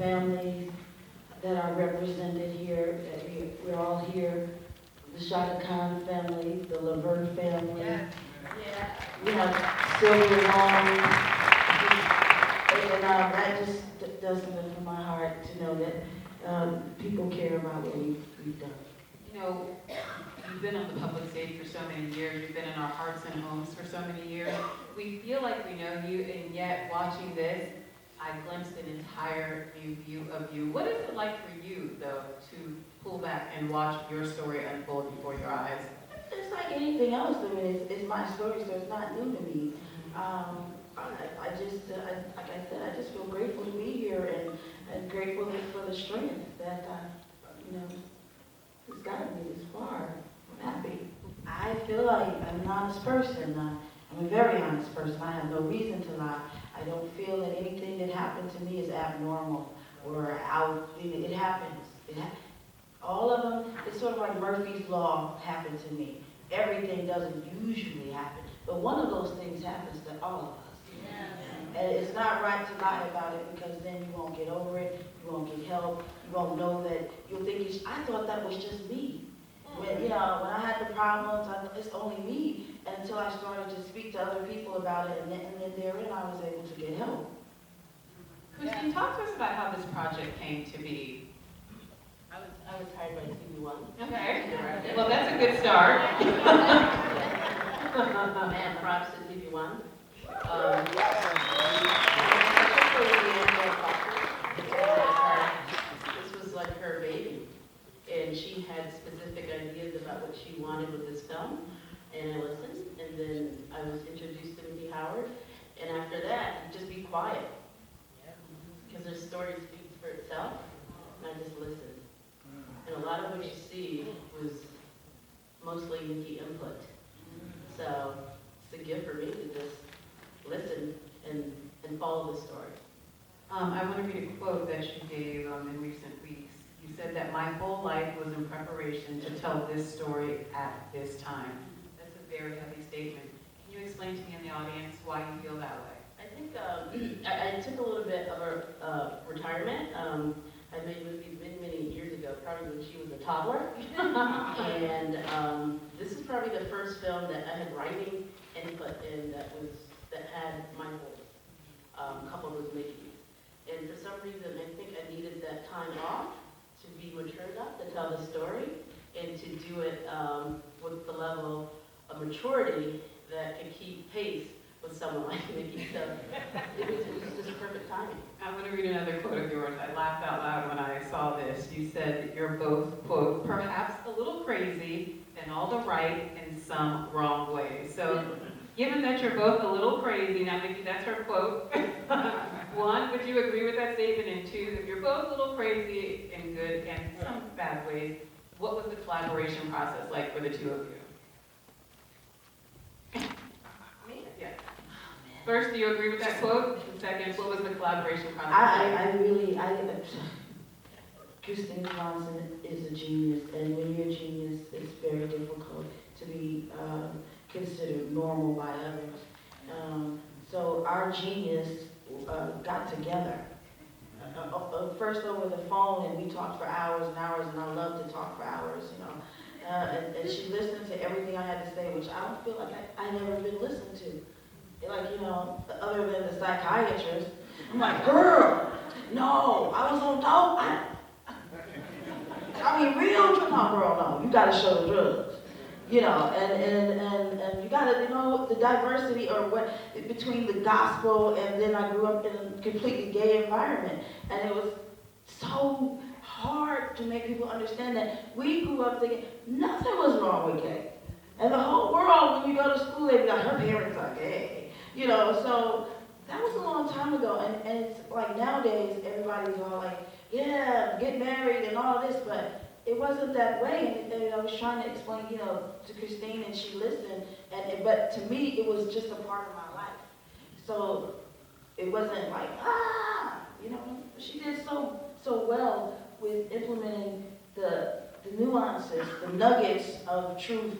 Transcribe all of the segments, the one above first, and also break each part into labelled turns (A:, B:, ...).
A: families that are represented here. That we're all here. The Shaka Khan family, the Laverne family.
B: Yeah.
A: We have Sylvia Long. And that just does something for my heart to know that people care about what we've done.
C: You know, you've been on the public stage for so many years, you've been in our hearts and homes for so many years. We feel like we know you, and yet watching this, I glimpsed an entire new view of you. What is it like for you, though, to pull back and watch your story unfold before your eyes?
A: It's like anything else. I mean, it's my story, so it's not new to me. I just, like I said, I just feel grateful to be here and grateful for the strength that, has gotten me this far. I'm happy. I feel like I'm an honest person. I'm a very honest person. I have no reason to lie. I don't feel that anything that happened to me is abnormal or out. It happens. All of them, it's sort of like Murphy's Law happened to me. Everything doesn't usually happen, but one of those things happens to all of us. And it's not right to lie about it, because then you won't get over it, you won't get help, you won't know that, you'll think, I thought that was just me. When I had the problems, it's only me, until I started to speak to other people about it, and then therein I was able to get help.
C: Christine, talk to us about how this project came to be.
B: I was hired by TV One.
C: Okay. Well, that's a good start.
B: And props to TV One. This was like her baby, and she had specific ideas about what she wanted with this film, and I listened, and then I was introduced to Miki Howard, and after that, just be quiet, because her story speaks for itself, and I just listened. And a lot of what you see was mostly Miki input. So it's a gift for me to just listen and follow the story.
C: I want to read a quote that you gave in recent weeks. You said that my whole life was in preparation to tell this story at this time. That's a very heavy statement. Can you explain to me and the audience why you feel that way?
B: I think I took a little bit of a retirement. I made movies many years ago, probably when she was a toddler. And this is probably the first film that I had writing input in that had my voice, coupled with Mickey's. And for some reason, I think I needed that time off to be mature enough to tell the story and to do it with the level of maturity that could keep pace with someone like Mickey. So it was just perfect timing.
C: I'm going to read another quote of yours. I laughed out loud when I saw this. You said that you're both, quote, perhaps a little crazy and all the right in some wrong ways. So given that you're both a little crazy, now Mickey, that's her quote. One, would you agree with that statement? And two, if you're both a little crazy in good and some bad ways, what was the collaboration process like for the two of you?
B: Me?
C: Yeah. First, do you agree with that quote? And second, what was the collaboration process like?
A: Christine Johnson is a genius, and when you're a genius, it's very difficult to be considered normal by others. So our genius got together. First over the phone, and we talked for hours and hours, and I love to talk for hours, and she listened to everything I had to say, which I don't feel like I never been listened to. Like, other than the psychiatrist. I'm like, girl, no, I was on dope. I mean, real drugs. No, girl, no, you gotta show the drugs. And you gotta, the diversity or what between the gospel, and then I grew up in a completely gay environment, and it was so hard to make people understand that we grew up thinking nothing was wrong with gay, and the whole world, when you go to school, they be like, her parents are gay, So that was a long time ago, and it's like nowadays everybody's all like, yeah, get married and all this, but it wasn't that way, and I was trying to explain, to Christine, and she listened, but to me, it was just a part of my life. So it wasn't like, she did so well with implementing the nuances, the nuggets of truth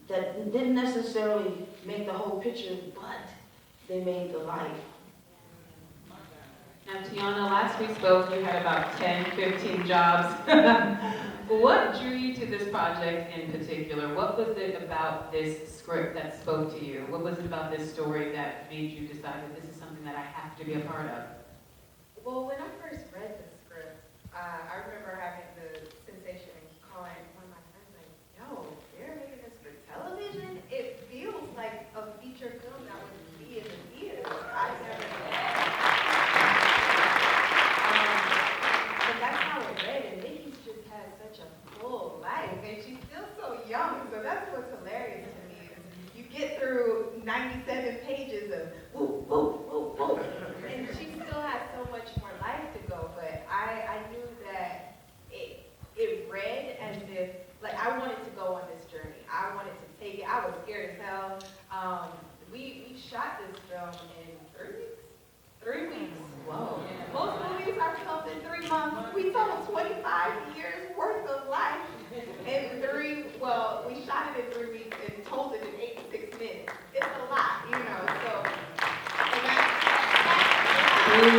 A: that didn't necessarily make the whole picture, but they made the life.
C: Now, Tiana, last we spoke, you had about 10, 15 jobs. What drew you to this project in particular? What was it about this script that spoke to you? What was it about this story that made you decide that this is something that I have to be a part of?
D: Well, when I first read the script, I remember having the sensation and calling one of my friends like, yo, they're making this for television? It feels like a feature film that would be in the theater. I've never but that's how it read, and Miki's just has such a full life, and she's still so young, so that's what's hilarious to me is you get through 97 pages of woo, woo, woo, woo, and she still has so much more life to go, but I knew that it read as if, like, I wanted to go on this journey. I wanted to take it. I was scared as hell. We shot this film in 3 weeks. 3 weeks.
C: Whoa.
D: Most movies are filmed in 3 months. We told 25 years worth of life in we shot it in 3 weeks and told it in 86 minutes. It's a lot, you know, so. And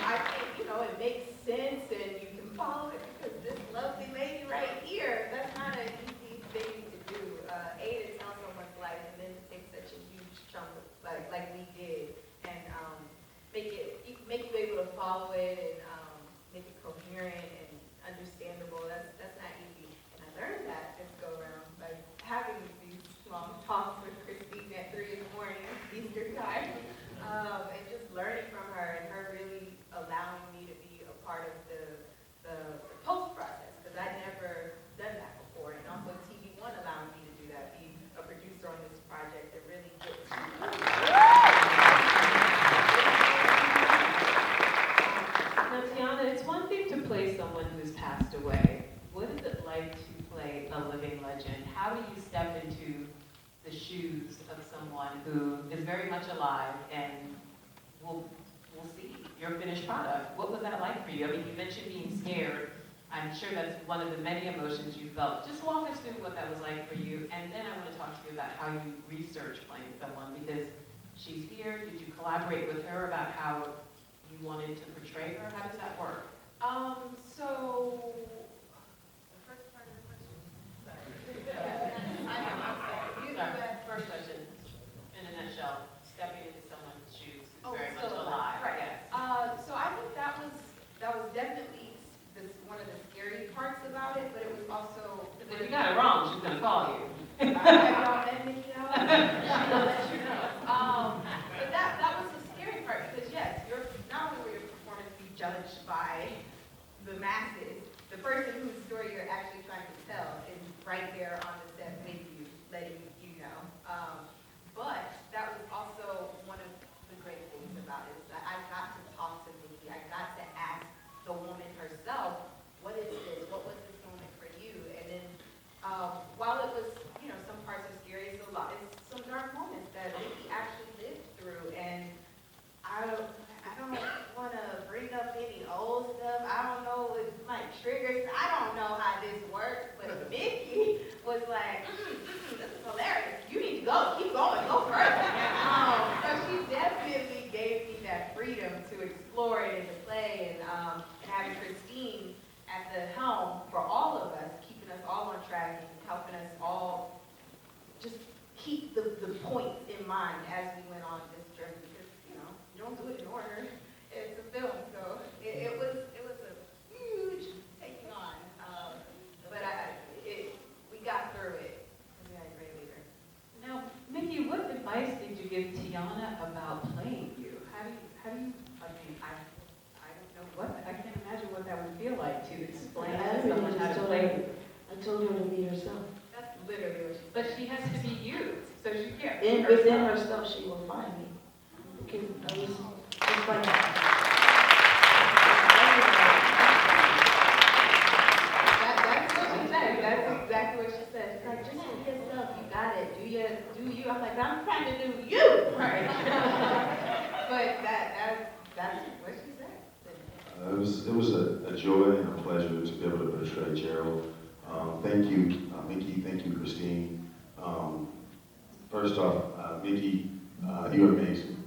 D: I think, you know, it makes sense and you can follow it because this lovely lady right here, that's not an easy thing to do. A, to tell someone's life and then to take such a huge chunk of, like we did, and make you able to follow it and make it coherent and understandable. That's not easy. And I learned that this go around by having these long talks with Christine at 3 in the morning Eastern time, and just learning from her and her really allowing me to be a part of the post process because I'd never done that before, and also TV1 allowing me to do that, be a producer on this project and really get to
C: Now, Tiana, it's one thing to play someone who's passed away. What is it like to play a living legend? How do you step into the shoes of someone who is very much alive and we'll see your finished product? What was that like for you? I mean, you mentioned being scared. I'm sure that's one of the many emotions you felt. Just walk us through what that was like for you, and then I want to talk to you about how you research playing someone, because she's here. Did you collaborate with her about how you wanted to portray her? How does that work?
D: So the first part of the question. Sorry. I know. I'm sorry. You
C: Sorry. First question, in a nutshell, stepping into someone's shoes who's
D: Oh,
C: very much
D: so
C: alive.
D: right.
C: Yes.
D: So I think that was definitely one of the scary parts about it, but it was also.
C: If you got it wrong, she's gonna call you.
D: Have y'all met Miki Howard? She'll let you know. But that was the scary part because yes, you're not only will your performance be judged by the masses, the person whose story you're actually trying to tell is right there on the set with you, letting you know. But that was also one of the great things about it is that I got to talk to Miki. I got to ask the woman herself, what is this? What was this moment for you? And then while it was, you know, some parts are scary, it's some dark moments that Miki actually lived through. And I don't want to bring up any old stuff. I don't know what might trigger. I don't know how this works, but Miki was like, this is hilarious. You need to go. Keep going. Go further. So she definitely gave me that freedom to explore it and to play. And having Christine at the helm for all of us, keeping us all on track and helping us all just keep the points in mind as we went on this journey. Because, you know, you don't do it in order. It's a film, so it was a huge taking on. But we got through it. We had a great leader.
C: Now, Miki, what advice did you give Tiana about playing you? How do you, I mean, I don't know I can't imagine what that would feel like to explain to someone how to play.
A: I told her to be herself.
D: That's literally what she said.
C: But she has to be you, so she can't be
A: And
C: herself.
A: within herself, she will find me. Okay, I was just like that.
D: That's what she said. That's exactly what she said. She's like, just do yourself. You got it. Do you. I'm like, I'm trying to do you. Right. But that's what she said.
E: It was a joy and a pleasure to be able to portray Gerald. Thank you, Miki. Thank you, Christine. First off, Miki, you're amazing.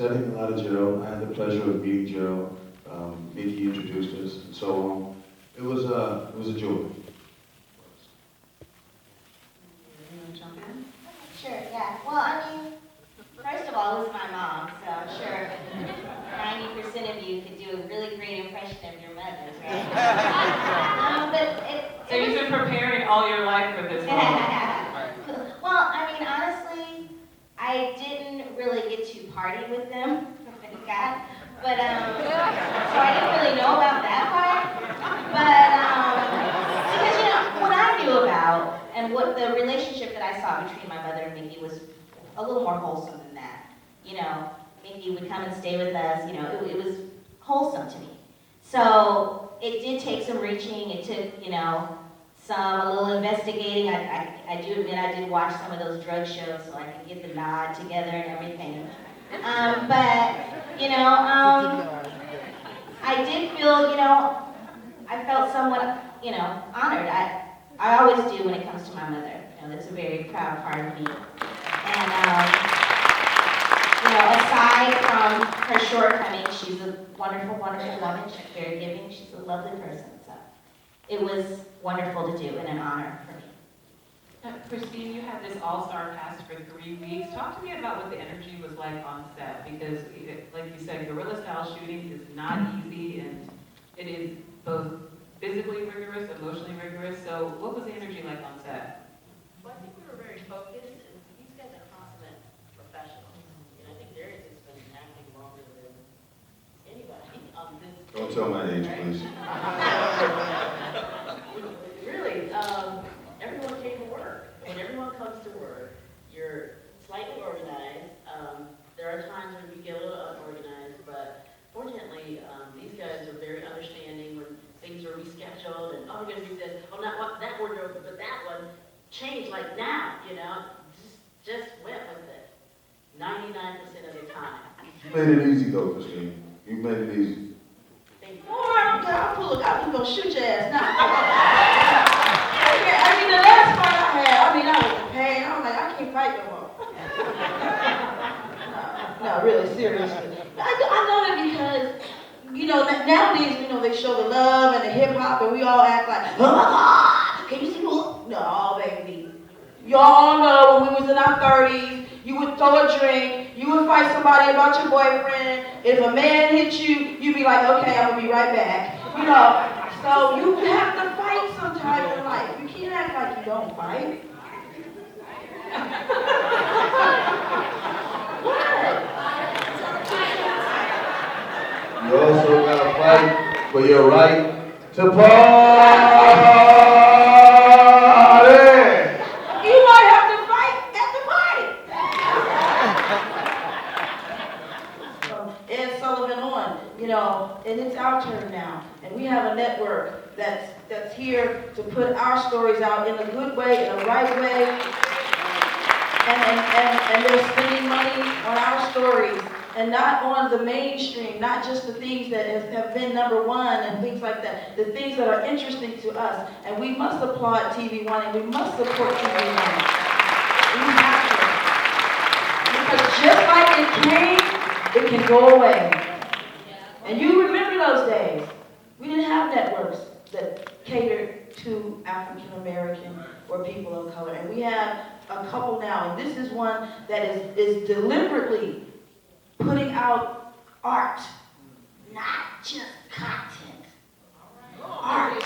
E: studying a lot of Gerald. I had the pleasure of meeting Gerald. Miki introduced us, and so on. It was a joy.
C: You want to jump in?
F: Sure, yeah. Well, I mean, first of all, it was my mom, so I'm sure 90% of you could do a really great impression of your mothers, right?
C: So you've been preparing all your life for this moment.
F: Well, I mean, honestly, I didn't really get to party with them, thank God. But, so I didn't really know about that part. But, because, you know, what I knew about and what the relationship that I saw between my mother and Miki was a little more wholesome than that. You know, Miki would come and stay with us, you know, it was wholesome to me. So, it did take some reaching, it took, you know, a little investigating. I do admit I did watch some of those drug shows so I could get the nod together and everything. But, you know, I did feel, you know, I felt somewhat, you know, honored. I always do when it comes to my mother. You know, that's a very proud part of me. And, you know, aside from her shortcomings, she's a wonderful, wonderful woman. She's very giving. She's a lovely person. So it was wonderful to do and an honor for me.
C: Christine, you had this all-star cast for 3 weeks. Talk to me about what the energy was like on set, because, like you said, guerrilla-style shooting is not easy, and it is both physically rigorous, emotionally rigorous. So, what was the energy like on set?
B: Well, I think we were very focused, and these guys are consummate professionals. And I think Darius has been acting longer than anybody on this.
E: Don't tell my age, please.
B: Really, everyone came to work. When everyone comes to work, you're slightly organized. There are times when you get a little unorganized, but fortunately, these guys are very understanding when things are rescheduled and, oh, we're going to do this. Oh, not what, that wardrobe, but that one changed like now, you know. Just went with it 99% of the time.
E: You made it easy, though, Christine. You made it easy.
B: Thank you.
A: Oh, I'll pull it out. We're going to shoot your ass now. I mean, the last fight I had, I was in pain. I was like, I can't fight no more. No, really, seriously. I know that because, you know, nowadays, you know, they show the love and the hip hop, and we all act like, oh my God, can you see who? No, baby. Y'all know when we was in our 30s, you would throw a drink, you would fight somebody about your boyfriend. If a man hit you, you'd be like, okay, I'm gonna be right back. You know, so you have to fight sometime in life. You can't act like you don't fight. What?
E: You also gotta fight for your right to party.
A: You might have to fight at the party. Ed Sullivan on, you know, and it's our turn now. And we have a network that's here to put our stories out in a good way, in a right way. And they're spending money on our stories and not on the mainstream, not just the things that have been number one and things like that, the things that are interesting to us. And we must applaud TV One and we must support TV One. We have to. Because just like it came, it can go away. And you remember those days. We didn't have networks that catered to African American or people of color. And we have a couple now, and this is one that is deliberately putting out art, not just content. Art.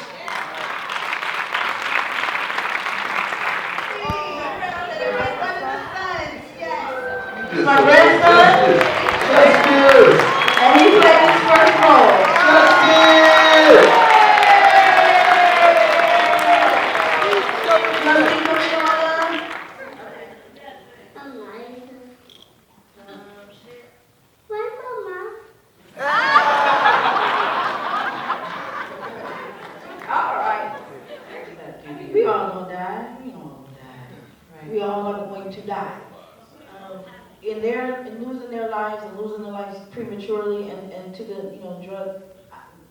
A: My grandson, and he played his first role. We all gonna die. We all gonna die.
C: Right.
A: We all are going to die. In losing their lives and losing their lives prematurely and to the drug,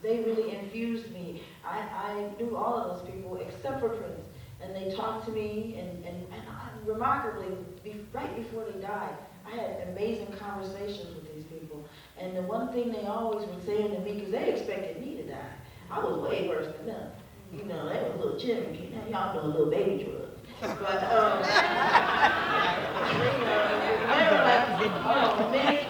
A: they really infused me. I knew all of those people except for Prince, and they talked to me and remarkably right before they died, I had amazing conversations with these people. And the one thing they always were saying to me, because they expected me to die, I was way worse than them. You know, they was a little children, y'all know a little baby drug. But, they were like, oh, Mick,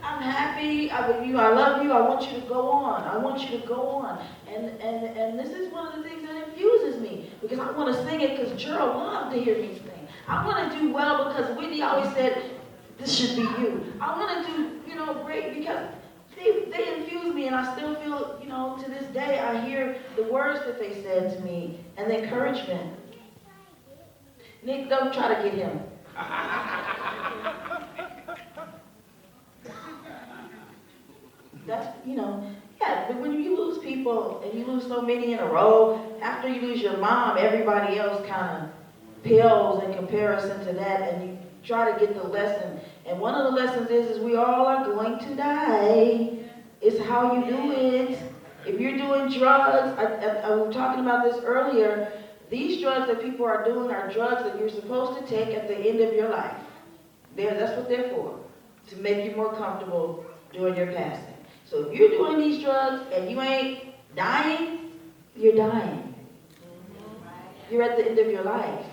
A: I'm happy, I love you, I want you to go on, I want you to go on. And this is one of the things that infuses me, because I want to sing it because Gerald loved to hear me sing. I want to do well because Whitney always said, this should be you. I want to do, great because they infuse me, and I still feel, to this day, I hear the words that they said to me and the encouragement. Nick, don't try to get him. That's, yeah, but when you lose people and you lose so many in a row, after you lose your mom, everybody else kind of pales in comparison to that, and you try to get the lesson. And one of the lessons is we all are going to die. It's how you do it. If you're doing drugs, I was talking about this earlier, these drugs that people are doing are drugs that you're supposed to take at the end of your life. That's what they're for, to make you more comfortable during your passing. So if you're doing these drugs and you ain't dying, you're dying. You're at the end of your life.